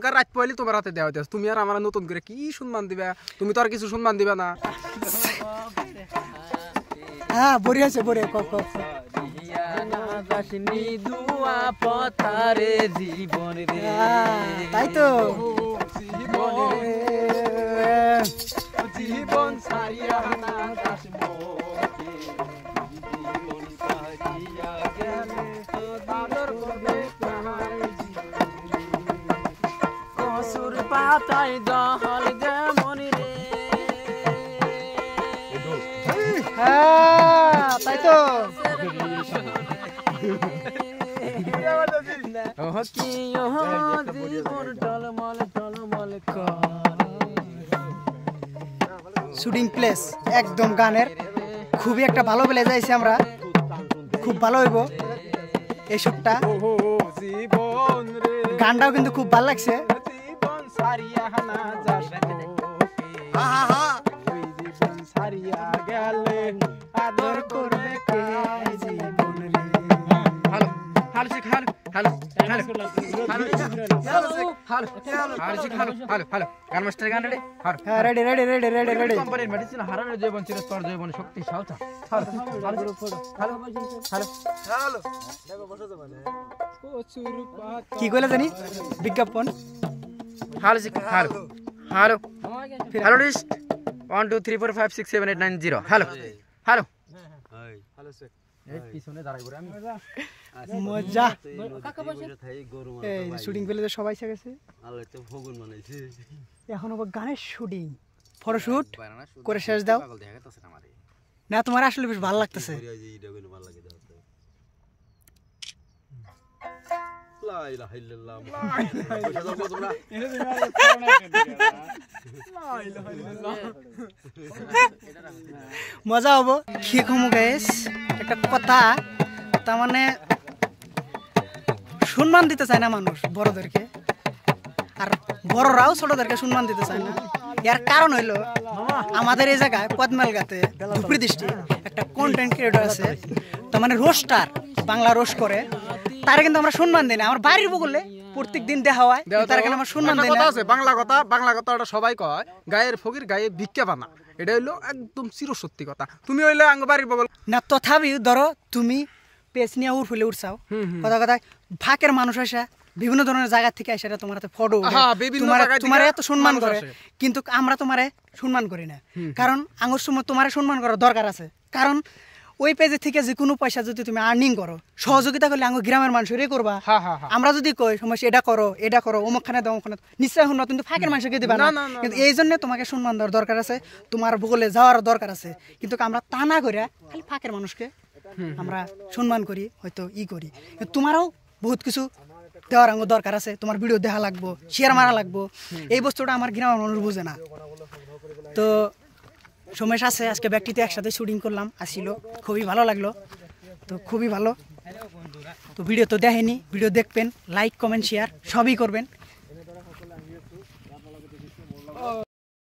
রাত পয়লি তোমার হাতে দেওয়া হইতেছে, তুমি আর আমার নতুন করে কি সম্মান দিবা? তুমি তো আর কিছু সম্মান দিবা না। হ্যাঁ বড়ি আছে বড়ি তাই তো জীবন সারিয়া কসুর পাতায় দহল যেমন রে। হ্যাঁ তাই তো শুটিং প্লেস একদম গানের খুবই একটা ভালো প্লেস আইছি আমরা, খুব ভালো হইব এই শুটটা। গানটাও কিন্তু খুব ভালো লাগছে। আদর করবে কে জীবন রে। হ্যালো হ্যালো শিখ হ্যালো হ্যালো হ্যালো গান মাস্টার গান রেডি? হ্যাঁ ready ready ready ready ready. কোম্পানির মেডিসিন হারানোর জৈবন চিরস্তর জৈবন শক্তি সাউথা। হ্যালো হ্যালো হ্যালো হ্যালো কি কইলা জানি বিজ্ঞাপন। হ্যালো শিখ hello hello hello list 1 2 3 4 5 6 7 8 9 0 hello hello hello sir এই পিছনে দাঁড়াই পড়ে আমি মজা। এই শুটিং পেলে তো সবাই এসে গেছে, এখন আবার গানের শুটিং ফটোশুট করে শেষ দাও না। তোমার আসলে বেশ ভালো লাগতেছে। মজা হবো কি কমু গাইস একটা কথা, তার মানে সম্মান দিতে চায় না মানুষ বড়দেরকে, আর বড়রাও ছোটদেরকে সম্মান দিতে চায় না। এর কারণ হইলো আমাদের এই জায়গায় পদ্মালগাতে ধুপড়ি দৃষ্টি একটা কন্টেন্ট ক্রিয়েটর আছে, তার মানে রোস্টার, বাংলা রোস্ট করে, তারা কিন্তু আমরা সম্মান দিই না। আমার বাড়ির বগলে প্রত্যেক দিন দেখা হয়, তারা কিন্তু আমার সম্মান দেয় না। বাংলা কথা ওটা সবাই কয়, গায়ের ফকির গায়ে ভিক্ষা বানা, এটা হইলো একদম চিরসত্যি কথা। তুমি হইলে আঙ্গ বাড়ির বগল না, তথাপি ধরো তুমি পেজ নিয়ে উড়ফুলে উঠছাও, কথা কথা ফাঁকের মানুষ আসা বিভিন্ন ধরনের জায়গা থেকে আসে তোমার হাতে ফটো, তোমার এত সম্মান করে, কিন্তু আমরা তোমারে সম্মান করি না। কারণ আঙ্গুর সময় তোমার সম্মান করার দরকার আছে। কারণ ওই পেজে থেকে যে কোনো পয়সা যদি তুমি আর্নিং করো, সহযোগিতা করলে আঙ্গুর গ্রামের মানুষেরই করবা। আমরা যদি কই সমস্যা এটা করো অমুকখানে দাও ওখানে, নিশ্চয় শুনো, কিন্তু ফাঁকের মানুষকে দিবা না। কিন্তু এই জন্য তোমাকে সম্মান দেওয়ার দরকার আছে, তোমার ভূগোলে যাওয়ার দরকার আছে। কিন্তু আমরা তা না করে খালি ফাঁকের মানুষকে আমরা সম্মান করি, হয়তো করি। তোমারও বহুত কিছু দেওয়ার আঙ্গুর দরকার আছে, তোমার ভিডিও দেখা লাগবো, শেয়ার মারা লাগবো। এই বস্তুটা আমার গ্রামের মানুষ বুঝে না। তো সময় আছে, আজকে ব্যক্তিতে একসাথে শুটিং করলাম, আসছিল, খুবই ভালো লাগলো। তো খুবই ভালো। তো ভিডিও তো দেখেনি, ভিডিও দেখবেন, লাইক কমেন্ট শেয়ার সবই করবেন।